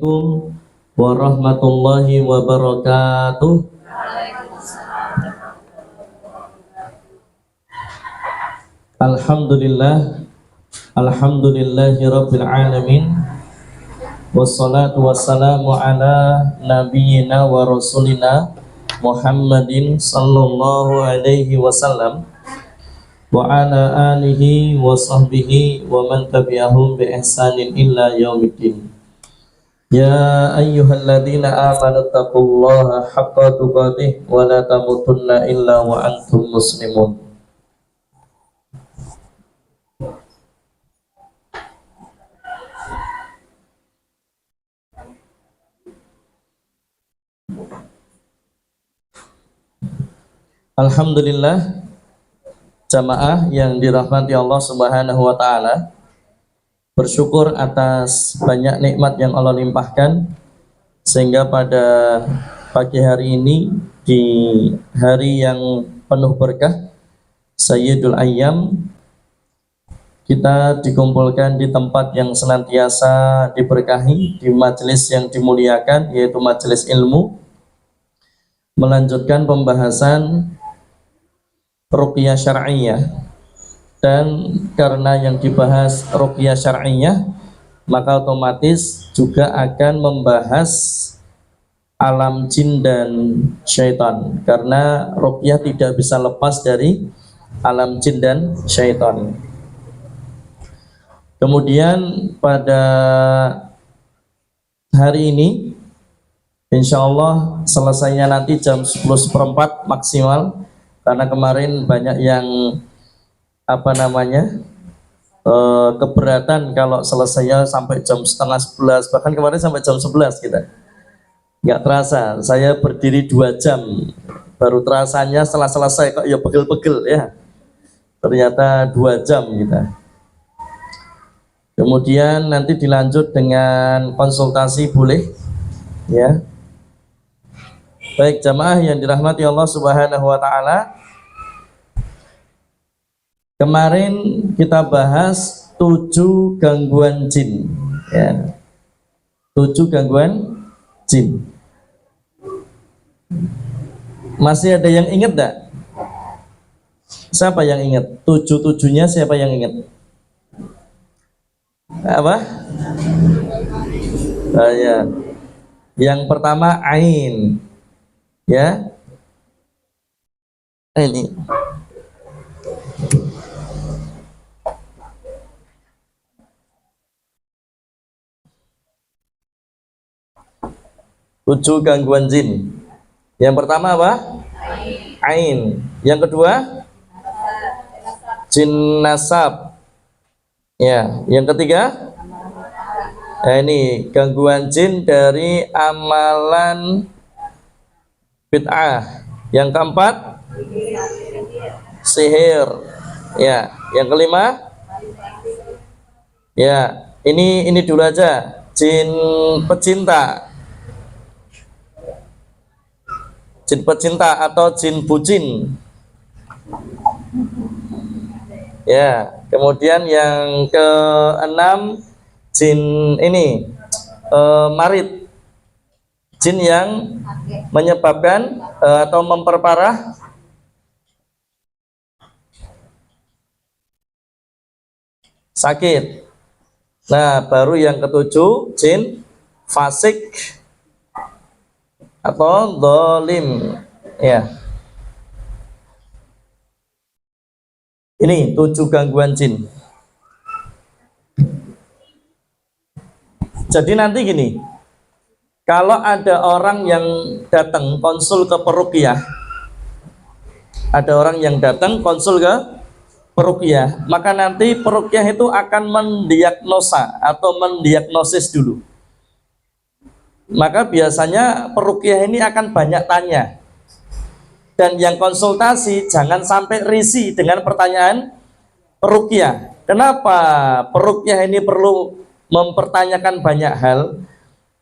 Assalamualaikum warahmatullahi wabarakatuh. Alhamdulillah, alhamdulillahi rabbil alamin. Wassalatu wassalamu ala nabiyyina wa rasulina Muhammadin sallallahu alaihi wasallam wa ala alihi wa sahbihi wa man tabi'ahum bi ihsanin illa yaumiddin. Ya ayyuhalladzina amanu taqullaha haqqa tuqatih wa la tamutunna illa wa antum muslimun. Alhamdulillah, jamaah yang dirahmati Allah Subhanahu wa taala, bersyukur atas banyak nikmat yang Allah limpahkan sehingga pada pagi hari ini, di hari yang penuh berkah Sayyidul Ayyam, kita dikumpulkan di tempat yang senantiasa diberkahi, di majelis yang dimuliakan, yaitu majelis ilmu, melanjutkan pembahasan ruqyah syar'iyyah. Dan karena yang dibahas ruqyah syar'iyyah, maka otomatis juga akan membahas alam jin dan syaitan, karena ruqyah tidak bisa lepas dari alam jin dan syaitan. Kemudian pada hari ini insya Allah selesainya nanti jam 10:04 maksimal, karena kemarin banyak yang keberatan kalau selesainya sampai jam 10:30, bahkan kemarin sampai jam 11 kita. Nggak terasa, saya berdiri 2 jam baru terasanya setelah selesai kok ya pegel-pegel ya. Ternyata 2 jam kita. Kemudian nanti dilanjut dengan konsultasi, boleh ya. Baik jamaah yang dirahmati Allah Subhanahu wa taala, kemarin kita bahas 7 gangguan jin ya. 7 gangguan jin. Masih ada yang ingat enggak? Siapa yang ingat? 7-7-nya siapa yang ingat? Apa? Ya. Yang pertama ain. Ya. Ini. Tujuh gangguan jin. Yang pertama apa? Ain. Yang kedua? Jin nasab. Ya. Yang ketiga? Nah, ini gangguan jin dari amalan bid'ah. Yang keempat? Sihir. Ya. Yang kelima? Ya. Ini dulu aja. Jin pecinta. Jin pecinta atau jin bucin. Ya, kemudian yang keenam jin ini marid, jin yang menyebabkan atau memperparah sakit. Nah, baru yang ketujuh jin fasik atau dolim ya. Ini 7 gangguan jin. Jadi nanti gini, kalau ada orang yang datang konsul ke peruqyah, ada orang yang datang konsul ke peruqyah, maka nanti peruqyah itu akan mendiagnosa atau mendiagnosis dulu. Maka biasanya peruqyah ini akan banyak tanya, dan yang konsultasi jangan sampai risih dengan pertanyaan peruqyah. Kenapa peruqyah ini perlu mempertanyakan banyak hal?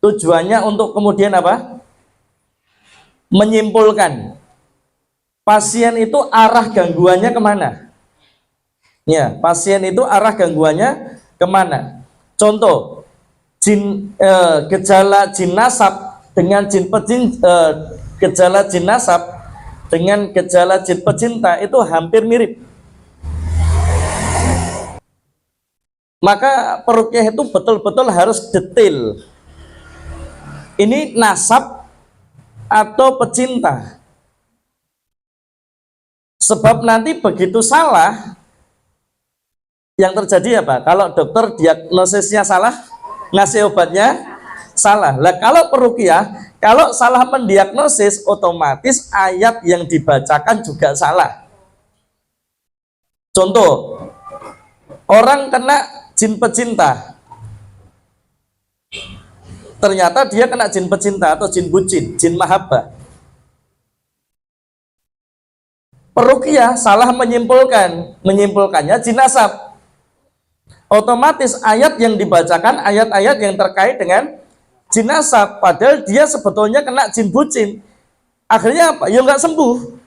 Tujuannya untuk kemudian apa? Menyimpulkan pasien itu arah gangguannya kemana. Ya, pasien itu arah gangguannya kemana. Contoh, gejala jin nasab dengan jin gejala jin nasab dengan gejala jin pecinta itu hampir mirip. Maka peruqyah itu betul-betul harus detail. Ini nasab atau pecinta. Sebab nanti begitu salah, yang terjadi apa? Kalau dokter diagnosisnya salah, ngasih obatnya salah. Lah kalau peruqyah, kalau salah mendiagnosis, otomatis ayat yang dibacakan juga salah. Contoh, orang kena jin pecinta, ternyata dia kena jin pecinta atau jin bucin, jin mahabbah. Peruqyah salah menyimpulkannya jin nasab. Otomatis ayat yang dibacakan ayat-ayat yang terkait dengan jin nasab, padahal dia sebetulnya kena jin bucin. Akhirnya apa? Ya nggak sembuh,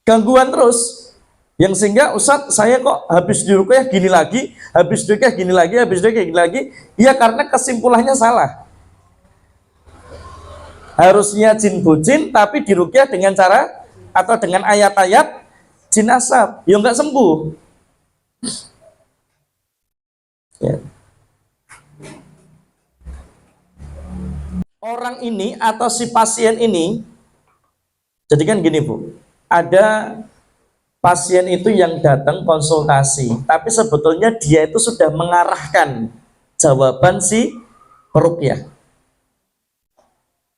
gangguan terus. Yang sehingga Ustadz, saya kok habis diruqyah gini lagi, habis diruqyah gini lagi, habis diruqyah gini lagi. Ya karena kesimpulannya salah. Harusnya jin bucin tapi diruqyah dengan cara atau dengan ayat-ayat jin nasab, ya nggak sembuh. Ya. Orang ini atau si pasien ini, jadi kan gini Bu, ada pasien itu yang datang konsultasi, tapi sebetulnya dia itu sudah mengarahkan jawaban si peruqyah.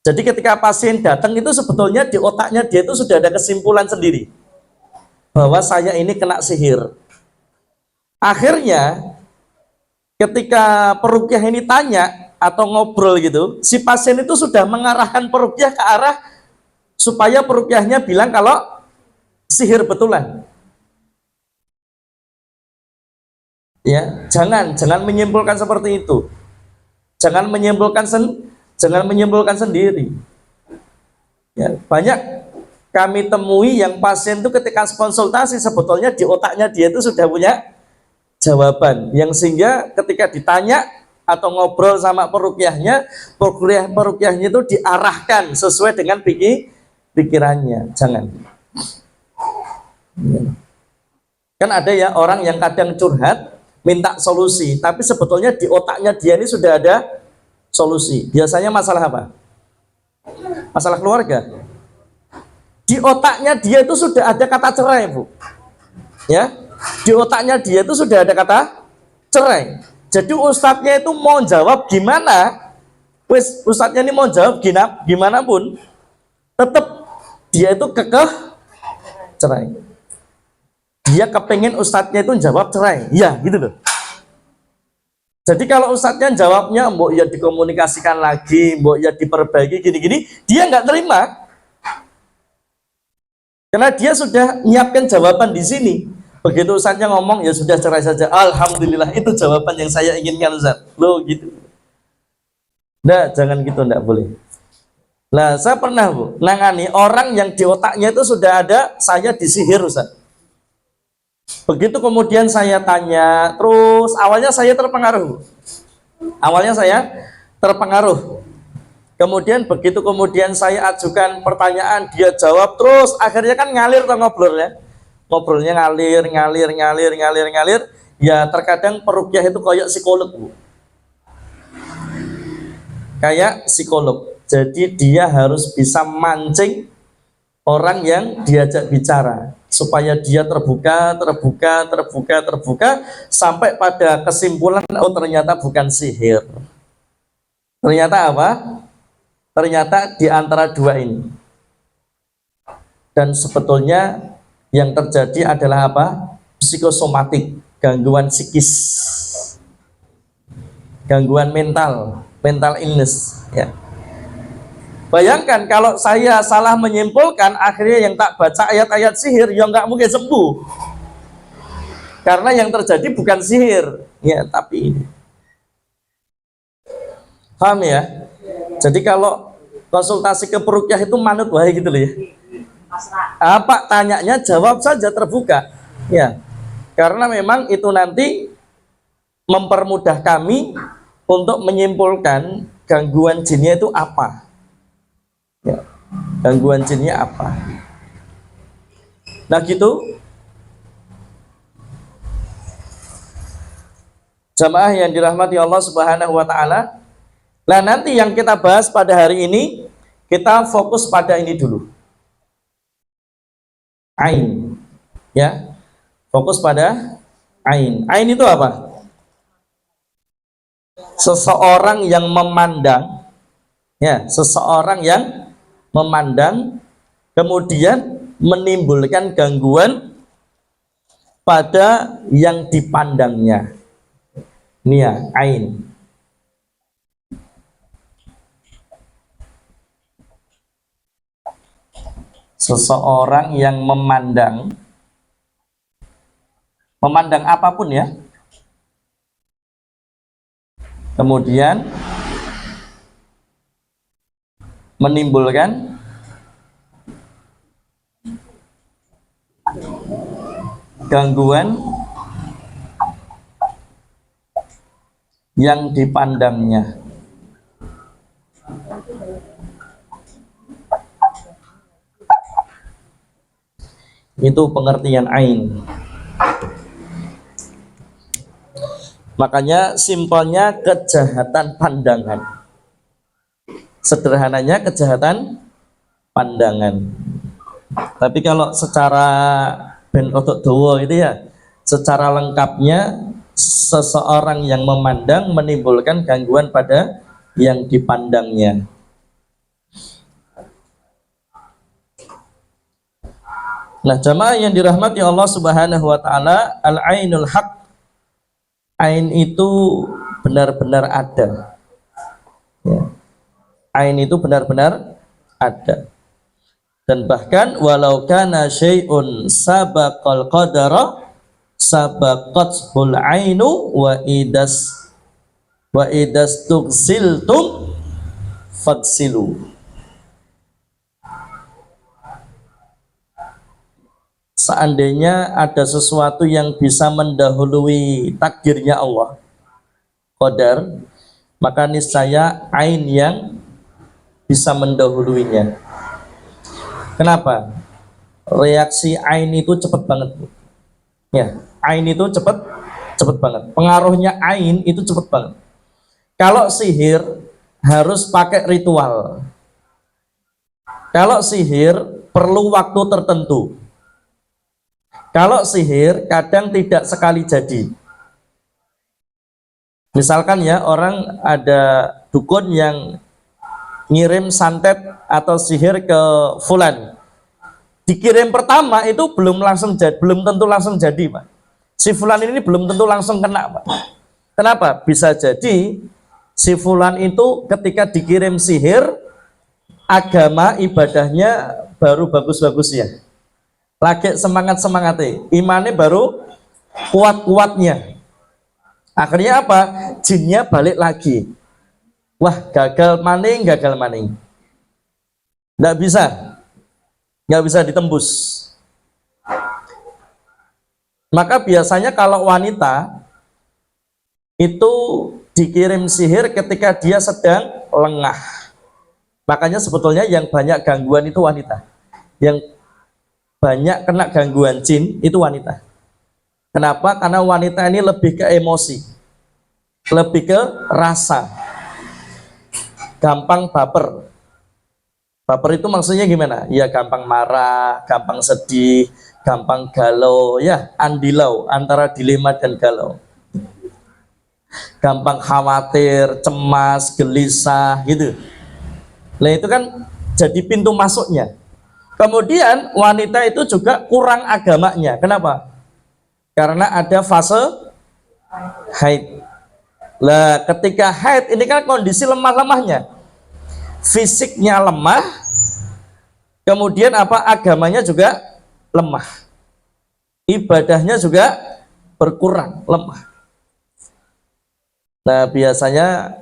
Jadi ketika pasien datang itu sebetulnya di otaknya dia itu sudah ada kesimpulan sendiri bahwa saya ini kena sihir. Akhirnya ketika peruqyah ini tanya atau ngobrol gitu, si pasien itu sudah mengarahkan peruqyah ke arah supaya peruqyahnya bilang kalau sihir betulan. Ya, jangan menyimpulkan seperti itu. Jangan menyimpulkan sendiri. Ya, banyak kami temui yang pasien itu ketika konsultasi sebetulnya di otaknya dia itu sudah punya jawaban, yang sehingga ketika ditanya atau ngobrol sama peruqyahnya itu diarahkan sesuai dengan pikirannya. Jangan. Kan ada ya orang yang kadang curhat minta solusi, tapi sebetulnya di otaknya dia ini sudah ada solusi. Biasanya masalah apa? Masalah keluarga. Di otaknya dia itu sudah ada kata cerai, Bu. Ya, di otaknya dia itu sudah ada kata cerai. Jadi ustadznya itu mau jawab gimana, ustadznya ini mau jawab gimana pun, tetap dia itu kekeh cerai. Dia kepengen ustadznya itu jawab cerai, ya gitu loh. Jadi kalau ustadznya jawabnya mbok ya dikomunikasikan lagi, mbok ya diperbaiki gini-gini, dia nggak terima. Karena dia sudah nyiapkan jawaban di sini. Begitu ustadznya ngomong, ya sudah cerai saja. Alhamdulillah, itu jawaban yang saya inginkan Ustadz. Loh gitu. Nah, jangan gitu, enggak boleh. Nah, saya pernah Bu, nangani orang yang di otaknya itu sudah ada saya disihir Ustadz. Begitu kemudian saya tanya, terus awalnya saya terpengaruh. Kemudian begitu kemudian saya ajukan pertanyaan, dia jawab terus, akhirnya kan ngalir tuh ngobrolnya ngalir. Ya terkadang peruqyah itu kayak psikolog Bu. Kayak psikolog. Jadi dia harus bisa mancing orang yang diajak bicara supaya dia terbuka sampai pada kesimpulan, oh ternyata bukan sihir. Ternyata apa? Ternyata di antara dua ini. Dan sebetulnya yang terjadi adalah apa? Psikosomatik, gangguan psikis, gangguan mental illness ya. Bayangkan kalau saya salah menyimpulkan, akhirnya yang tak baca ayat-ayat sihir, ya nggak mungkin sembuh. Karena yang terjadi bukan sihir, ya, tapi ini. Paham ya? Jadi kalau konsultasi ke peruqyah itu manut wae gitu loh ya. Apa tanyanya jawab saja terbuka, ya. Karena memang itu nanti mempermudah kami untuk menyimpulkan gangguan jinnya itu apa. Ya, gangguan jinnya apa. Nah gitu, jamaah yang dirahmati Allah Subhanahu wa Ta'ala. Nah, nanti yang kita bahas pada hari ini, kita fokus pada ini dulu. Ain. Ya. Fokus pada ain. Ain itu apa? Seseorang yang memandang, ya, seseorang yang memandang kemudian menimbulkan gangguan pada yang dipandangnya. Ini ya, ain. Seseorang yang memandang apapun ya, kemudian menimbulkan gangguan yang dipandangnya. Itu pengertian ain. Makanya simpelnya kejahatan pandangan. Sederhananya kejahatan pandangan. Tapi kalau secara ben otot dowo itu ya, secara lengkapnya seseorang yang memandang menimbulkan gangguan pada yang dipandangnya. Nah, jamaah yang dirahmati Allah Subhanahu wa Ta'ala, al-ainul haq, ain itu benar-benar ada. Ya. Ain itu benar-benar ada. Dan bahkan walau kana syai'un sabaqal qadara sabaqathul ainu wa idas tughsiltum faghsilu. Seandainya ada sesuatu yang bisa mendahului takdirnya Allah, qadar, maka niscaya ain yang bisa mendahuluinya. Kenapa? Reaksi ain itu cepat banget. Ya, ain itu cepat banget. Pengaruhnya ain itu cepat banget. Kalau sihir harus pakai ritual. Kalau sihir perlu waktu tertentu. Kalau sihir kadang tidak sekali jadi. Misalkan ya, orang ada dukun yang ngirim santet atau sihir ke fulan. Dikirim pertama itu belum tentu langsung jadi, Pak. Si fulan ini belum tentu langsung kena, Pak. Kenapa? Bisa jadi si fulan itu ketika dikirim sihir, agama ibadahnya baru bagus-bagus ya. Lagi semangat-semangatnya, imannya baru kuat-kuatnya. Akhirnya apa? Jinnya balik lagi. Wah, gagal maning. Nggak bisa ditembus. Maka biasanya kalau wanita itu dikirim sihir ketika dia sedang lengah. Makanya sebetulnya yang banyak gangguan itu wanita. Yang banyak kena gangguan jin itu wanita. Kenapa? Karena wanita ini lebih ke emosi, lebih ke rasa, gampang baper. Baper itu maksudnya gimana? Ya gampang marah, gampang sedih, gampang galau, ya andilau, antara dilema dan galau. Gampang khawatir, cemas, gelisah gitu. Nah itu kan jadi pintu masuknya. Kemudian wanita itu juga kurang agamanya. Kenapa? Karena ada fase haid. Nah, ketika haid ini kan kondisi lemah-lemahnya. Fisiknya lemah, kemudian apa? Agamanya juga lemah. Ibadahnya juga berkurang, lemah. Nah, biasanya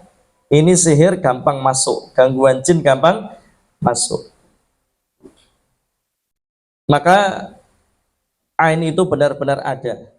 ini sihir gampang masuk, gangguan jin gampang masuk. Maka ain itu benar-benar ada.